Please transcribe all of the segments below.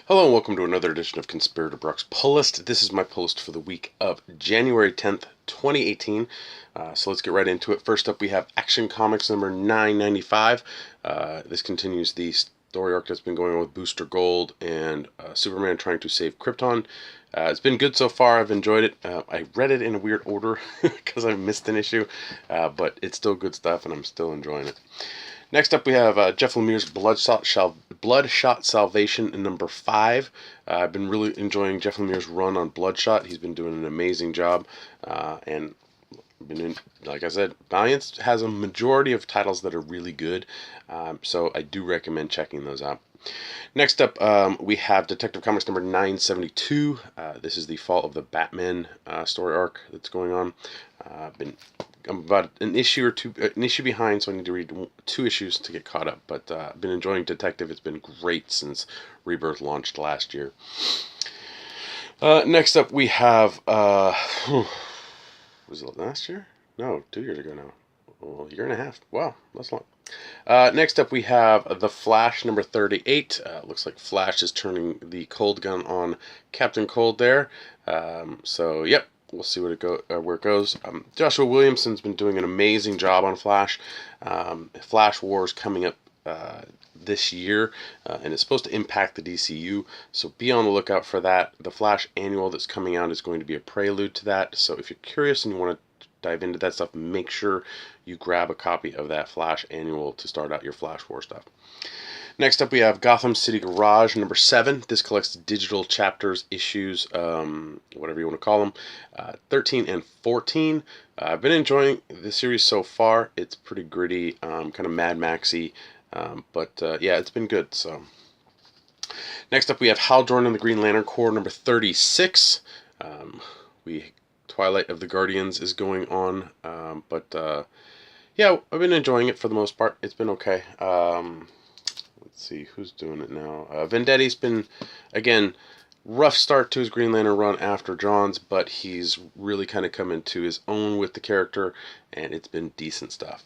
Hello and welcome to another edition of Conspirator Brock's Pull List. This is my pull list for the week of January 10th, 2018. So let's get right into it. First up, we have Action Comics number 995. This continues the story arc that's been going on with Booster Gold and Superman trying to save Krypton. It's been good so far. I've enjoyed it. I read it in a weird order because I missed an issue, but it's still good stuff and I'm still enjoying it. Next up, we have Jeff Lemire's Bloodshot Salvation in number 5. I've been really enjoying Jeff Lemire's run on Bloodshot. He's been doing an amazing job, and like I said, Valiant has a majority of titles that are really good, so I do recommend checking those out. Next up, we have Detective Comics number 972. This is the Fall of the Batman story arc that's going on. I'm about an issue behind, so I need to read 2 issues to get caught up. But I've been enjoying Detective. It's been great since Rebirth launched last year. Next up, we have was it last year? No, 2 years ago now. Well, a year and a half. Wow, that's long. Next up, we have The Flash number 38. Looks like Flash is turning the cold gun on Captain Cold there. So, yep. We'll see where it goes. Joshua Williamson's been doing an amazing job on Flash. Flash Wars coming up this year, and it's supposed to impact the DCU, so be on the lookout for that. The Flash Annual that's coming out is going to be a prelude to that, so if you're curious and you want to dive into that stuff, make sure you grab a copy of that Flash Annual to start out your Flash War stuff. Next up, we have Gotham City Garage number 7. This collects digital chapters, issues, whatever you want to call them, 13 and 14. I've been enjoying the series so far. It's pretty gritty, kind of Mad Maxy, but yeah, it's been good. So next up, we have Hal Jordan and the Green Lantern Corps number 36. Twilight of the Guardians is going on, but yeah, I've been enjoying it for the most part. It's been okay. Let's see who's doing it now. Vendetti's been, again, rough start to his Green Lantern run after John's, but he's really kind of come into his own with the character, and it's been decent stuff.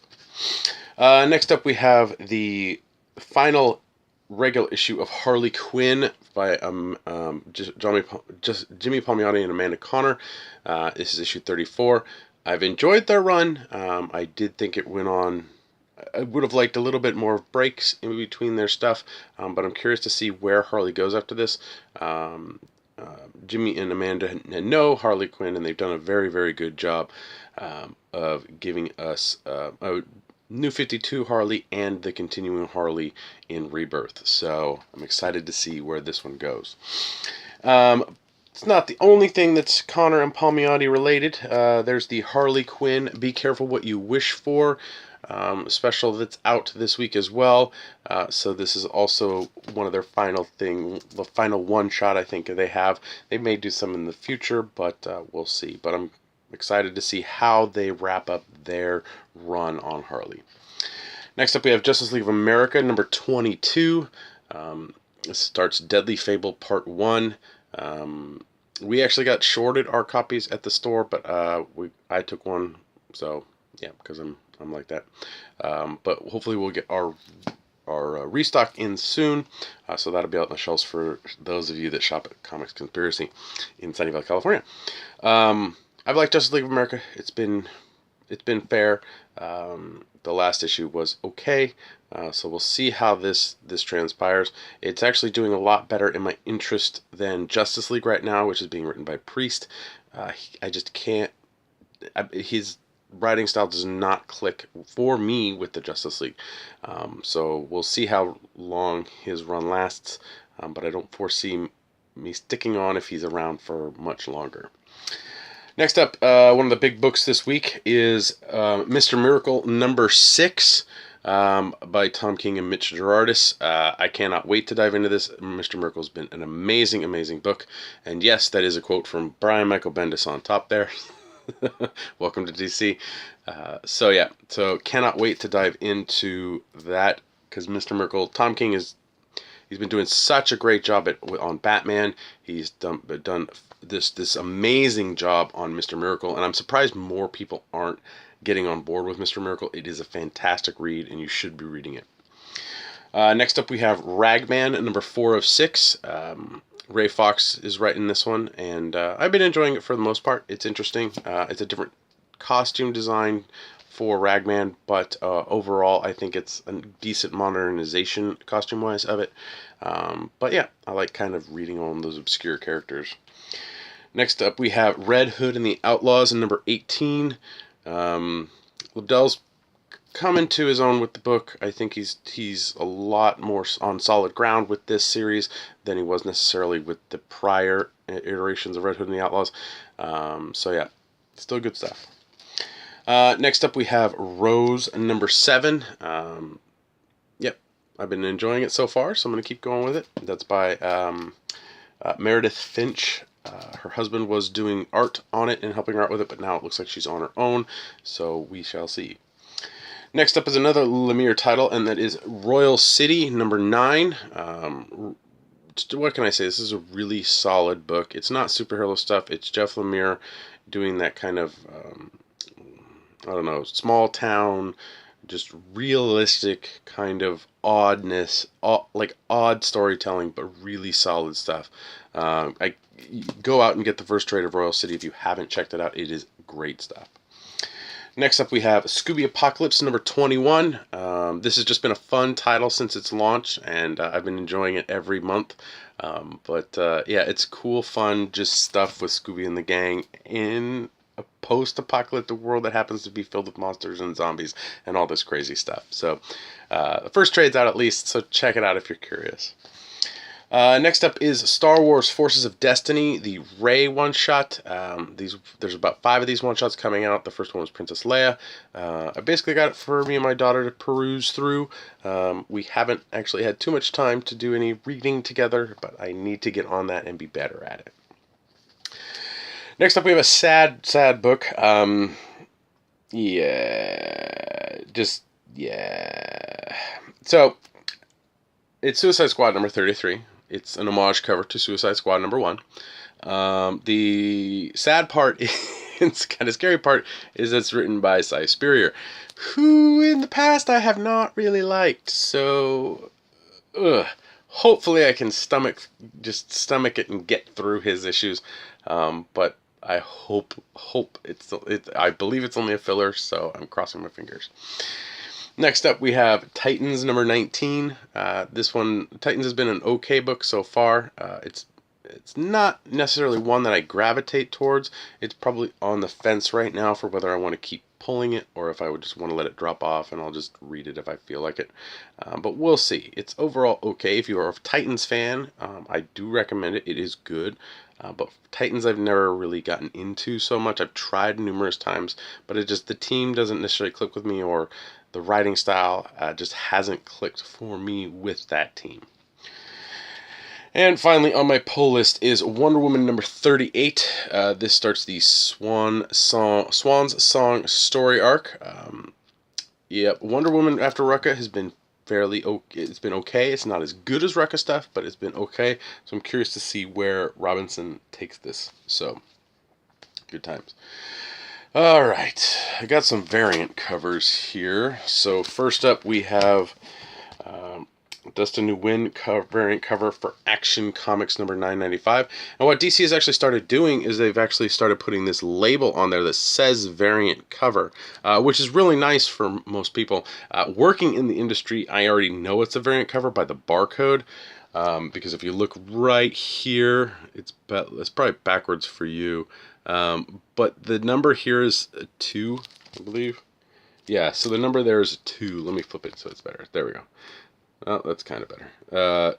Next up, we have the final regular issue of Harley Quinn by Jimmy Palmiotti and Amanda Conner. This is issue 34. I've enjoyed their run. I did think it went on. I would have liked a little bit more breaks in between their stuff, but I'm curious to see where Harley goes after this. Jimmy and Amanda know Harley Quinn, and they've done a very, very good job of giving us a New 52 Harley and the continuing Harley in Rebirth. So I'm excited to see where this one goes. It's not the only thing that's Conner and Palmiotti related. There's the Harley Quinn Be Careful What You Wish For special that's out this week as well. So this is also one of their the final one shot I think they have. They may do some in the future, but we'll see. But I'm excited to see how they wrap up their run on Harley. Next up, we have Justice League of America number 22. This starts Deadly Fable Part 1. We actually got shorted our copies at the store, but I took one, so yeah, because I'm like that. But hopefully we'll get our restock in soon, so that'll be out on the shelves for those of you that shop at Comics Conspiracy in Sunnyvale, California. I've liked Justice League of America. It's been fair. The last issue was okay, so we'll see how this transpires. It's actually doing a lot better in my interest than Justice League right now, which is being written by Priest. I just can't. His writing style does not click for me with the Justice League. So we'll see how long his run lasts, but I don't foresee me sticking on if he's around for much longer. Next up, one of the big books this week is Mr. Miracle number 6 by Tom King and Mitch Gerardis. I cannot wait to dive into this. Mr. Miracle's been an amazing, amazing book. And yes, that is a quote from Brian Michael Bendis on top there. Welcome to DC. So yeah, so cannot wait to dive into that, because Mr. Miracle, Tom King he's been doing such a great job on Batman. He's done this amazing job on Mr. Miracle, and I'm surprised more people aren't getting on board with Mr. Miracle. It is a fantastic read, and you should be reading it. Next up, we have Ragman, number 4 of 6. Ray Fox is writing this one, and I've been enjoying it for the most part. It's interesting. It's a different costume design for Ragman, but overall I think it's a decent modernization costume-wise of it. But yeah, I like kind of reading on those obscure characters. Next up, we have Red Hood and the Outlaws in number 18. Liddell's coming to his own with the book. I think he's a lot more on solid ground with this series than he was necessarily with the prior iterations of Red Hood and the Outlaws. So yeah, still good stuff. Next up, we have Rose, number 7. Yep, I've been enjoying it so far, so I'm going to keep going with it. That's by Meredith Finch. Her husband was doing art on it and helping her out with it, but now it looks like she's on her own, so we shall see. Next up is another Lemire title, and that is Royal City, number 9. What can I say? This is a really solid book. It's not superhero stuff. It's Jeff Lemire doing that kind of, I don't know, small town, just realistic kind of oddness, like odd storytelling, but really solid stuff. I go out and get the first trade of Royal City if you haven't checked it out. It is great stuff. Next up, we have Scooby Apocalypse number 21. This has just been a fun title since its launch, and I've been enjoying it every month. Yeah, it's cool, fun, just stuff with Scooby and the gang in a post-apocalyptic world that happens to be filled with monsters and zombies and all this crazy stuff. So, the first trade's out at least, so check it out if you're curious. Next up is Star Wars Forces of Destiny, the Rey one-shot. There's about 5 of these one-shots coming out. The first one was Princess Leia. I basically got it for me and my daughter to peruse through. We haven't actually had too much time to do any reading together, but I need to get on that and be better at it. Next up, we have a sad book. So, it's Suicide Squad number 33. It's an homage cover to Suicide Squad number 1. The sad part, it's kind of scary part, is it's written by Cy Spurrier, who in the past I have not really liked. So, hopefully I can stomach it and get through his issues. But I hope I believe it's only a filler, so I'm crossing my fingers. Next up, we have Titans number 19. This one, Titans has been an okay book so far. It's not necessarily one that I gravitate towards. It's probably on the fence right now for whether I want to keep pulling it or if I would just want to let it drop off and I'll just read it if I feel like it. But we'll see. It's overall okay. If you are a Titans fan, I do recommend it. It is good. But Titans I've never really gotten into so much. I've tried numerous times, but the team doesn't necessarily click with me, or the writing style just hasn't clicked for me with that team. And finally on my pull list is Wonder Woman number 38. This starts the Swan's Song story arc. Wonder Woman after Rucka has been fairly okay. It's been okay. It's not as good as Rucka stuff, but it's been okay. So I'm curious to see where Robinson takes this. So, good times. All right, I got some variant covers here. So first up, we have Dustin Nguyen variant cover for Action Comics number 995. And what DC has actually started doing is they've actually started putting this label on there that says variant cover, which is really nice for most people. Working in the industry, I already know it's a variant cover by the barcode. Because if you look right here, it's probably backwards for you. But the number here is a 2, I believe. Yeah, so the number there is a 2. Let me flip it so it's better. There we go. Oh, that's kind of better.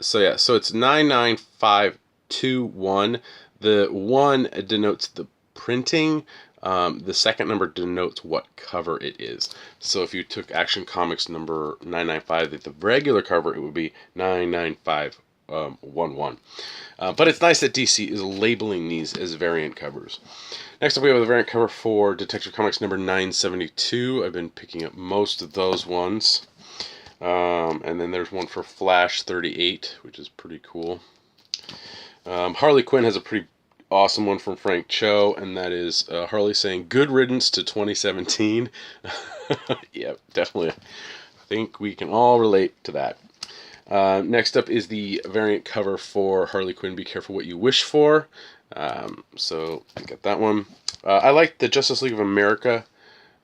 So it's 99521. The 1 denotes the printing. The second number denotes what cover it is. So if you took Action Comics number 995, the regular cover, it would be 99511. But it's nice that DC is labeling these as variant covers. Next up, we have the variant cover for Detective Comics number 972. I've been picking up most of those ones. And then there's one for Flash 38, which is pretty cool. Harley Quinn has a pretty awesome one from Frank Cho, and that is Harley saying, "Good riddance to 2017." Yeah, definitely. I think we can all relate to that. Next up is the variant cover for Harley Quinn, Be Careful What You Wish For. So I got that one. I like the Justice League of America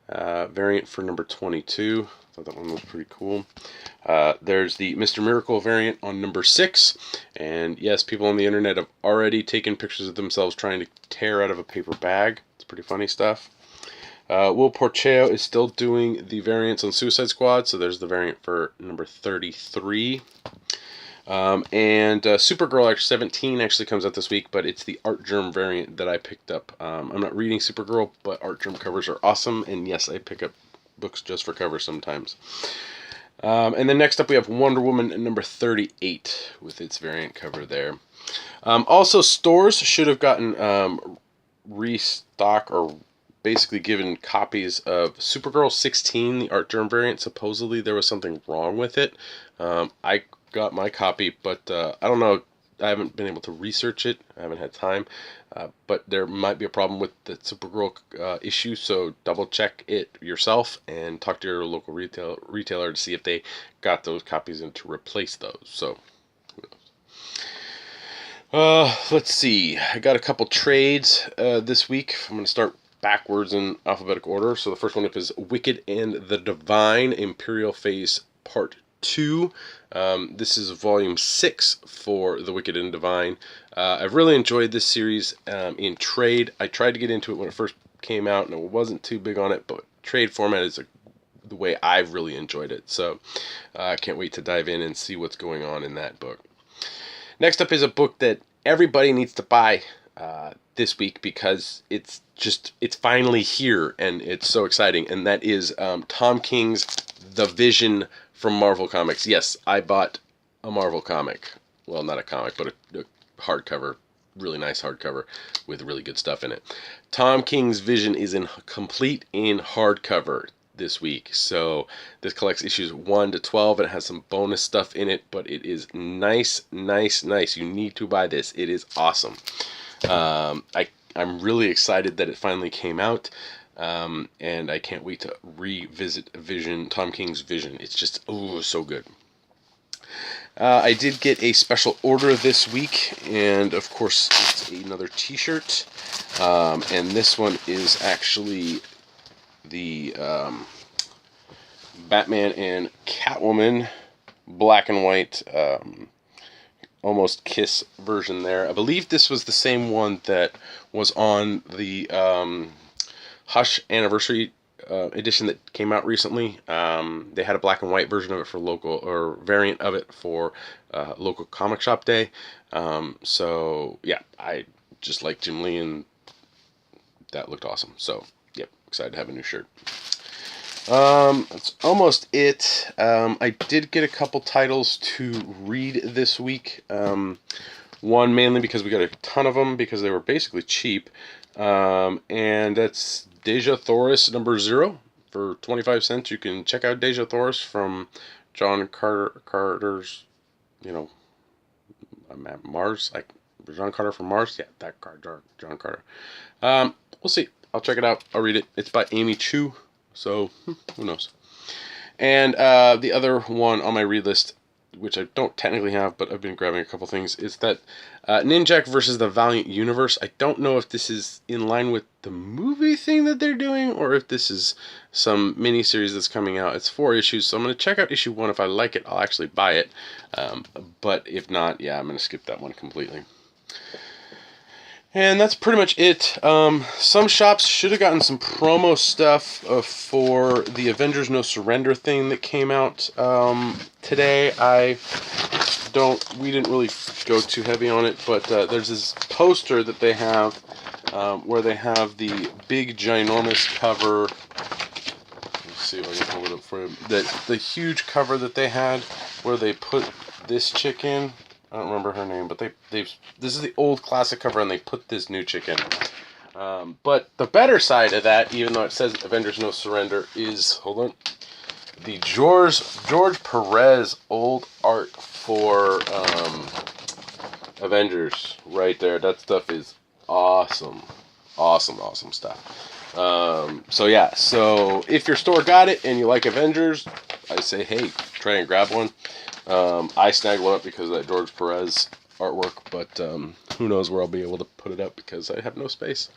variant for number 22. I thought that one was pretty cool. There's the Mr. Miracle variant on number 6. And yes, people on the internet have already taken pictures of themselves trying to tear out of a paper bag. It's pretty funny stuff. Will Porchio is still doing the variants on Suicide Squad, so there's the variant for number 33. And Supergirl 17 actually comes out this week, but it's the Art Germ variant that I picked up. I'm not reading Supergirl, but Art Germ covers are awesome, and yes, I pick up books just for covers sometimes. And then next up we have Wonder Woman number 38 with its variant cover there. Also, stores should have gotten restock or basically given copies of Supergirl 16, the Art Germ variant. Supposedly there was something wrong with it. I got my copy, but I don't know. I haven't been able to research it. I haven't had time. But there might be a problem with the Supergirl issue, so double check it yourself and talk to your local retailer to see if they got those copies and to replace those. So, who knows? Let's see. I got a couple trades this week. I'm going to start backwards in alphabetical order. So the first one up is Wicked and the Divine, Imperial Phase Part 2. This is volume 6 for The Wicked and Divine. I've really enjoyed this series in trade. I tried to get into it when it first came out, and I wasn't too big on it, but trade format is the way I've really enjoyed it. So I can't wait to dive in and see what's going on in that book. Next up is a book that everybody needs to buy this week because it's finally here and it's so exciting, and that is Tom King's The Vision from Marvel Comics. Yes, I bought a Marvel comic. Well, not a comic, but a hardcover, really nice hardcover with really good stuff in it. Tom King's Vision is complete in hardcover this week. So this collects issues 1 to 12 and it has some bonus stuff in it, but it is nice. You need to buy this. It is awesome. I'm really excited that it finally came out. And I can't wait to revisit Tom King's Vision. It's just, so good. I did get a special order this week, and of course it's another t-shirt. And this one is actually the Batman and Catwoman black and white almost kiss version there. I believe this was the same one that was on the Hush Anniversary edition that came out recently. They had a black and white version of it for local, or variant of it for local comic shop day. So yeah, I just like Jim Lee and that looked awesome. So yep, excited to have a new shirt. That's almost it. I did get a couple titles to read this week. One mainly because we got a ton of them because they were basically cheap. And that's Deja Thoris number 0 for 25 cents. You can check out Deja Thoris from John Carter's, Mars, like John Carter from Mars. Yeah, that John Carter. We'll see. I'll check it out. I'll read it. It's by Amy Chu. So, who knows? And the other one on my read list, which I don't technically have, but I've been grabbing a couple things, is that Ninjak versus the Valiant Universe. I don't know if this is in line with the movie thing that they're doing, or if this is some mini-series that's coming out. It's 4 issues, so I'm going to check out issue 1. If I like it, I'll actually buy it. But if not, yeah, I'm going to skip that one completely. And that's pretty much it. Some shops should have gotten some promo stuff for the Avengers No Surrender thing that came out today. We didn't really go too heavy on it, but there's this poster that they have where they have the big ginormous cover. Let's see if I can hold it up for you. The huge cover that they had where they put this chick in. I don't remember her name, but this is the old classic cover, and they put this new chick in. But the better side of that, even though it says Avengers No Surrender, is, hold on, the George Perez old art for Avengers right there. That stuff is awesome. Awesome stuff. So yeah, so if your store got it and you like Avengers, I say, hey, try and grab one. I snagged one up because of that George Perez artwork, but who knows where I'll be able to put it up because I have no space.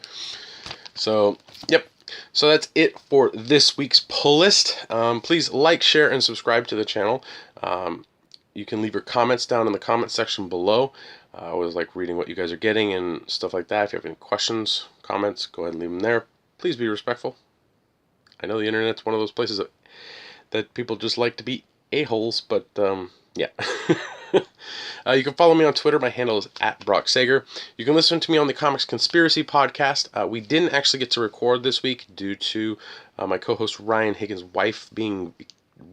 So, yep. So that's it for this week's pull list. Please like, share, and subscribe to the channel. You can leave your comments down in the comment section below. I always like reading what you guys are getting and stuff like that. If you have any questions, comments, go ahead and leave them there. Please be respectful. I know the internet's one of those places that people just like to be a-holes, but yeah. You can follow me on Twitter. My handle is @BrockSager. You can listen to me on the Comics Conspiracy podcast. We didn't actually get to record this week due to my co-host Ryan Higgins' wife being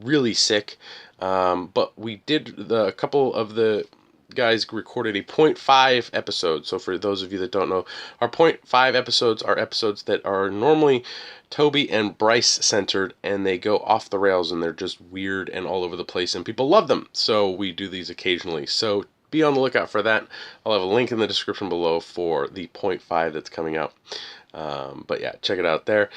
really sick. But we did, a couple of the guys recorded a 0.5 episode. So for those of you that don't know, our 0.5 episodes are episodes that are normally Toby and Bryce centered, and they go off the rails and they're just weird and all over the place, and people love them. So we do these occasionally. So be on the lookout for that. I'll have a link in the description below for the 0.5 that's coming out. But yeah, check it out there.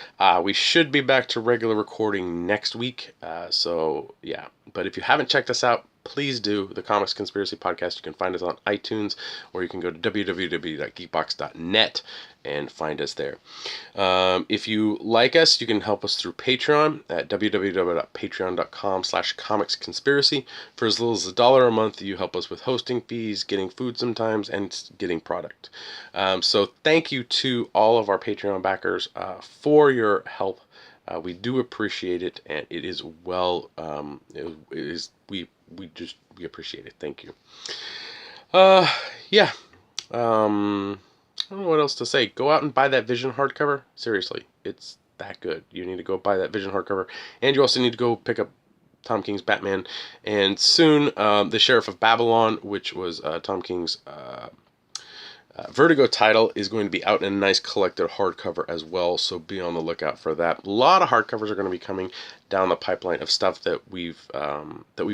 We should be back to regular recording next week. So yeah, but if you haven't checked us out, please do. The Comics Conspiracy Podcast. You can find us on iTunes, or you can go to www.geekbox.net and find us there. If you like us, you can help us through Patreon at www.patreon.com/comicsconspiracy. For as little as $1 a month, you help us with hosting fees, getting food sometimes, and getting product. So thank you to all of our Patreon backers for your help. We do appreciate it, and it is well. We appreciate it. Thank you. Yeah. I don't know what else to say. Go out and buy that Vision hardcover. Seriously, it's that good. You need to go buy that Vision hardcover, and you also need to go pick up Tom King's Batman, and soon the Sheriff of Babylon, which was Tom King's Vertigo title, is going to be out in a nice collected hardcover as well, so be on the lookout for that. A lot of hardcovers are going to be coming down the pipeline of stuff that we've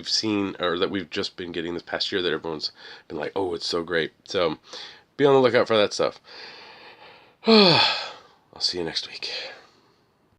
seen, or that we've just been getting this past year, that everyone's been like, oh, it's so great. So be on the lookout for that stuff. I'll see you next week.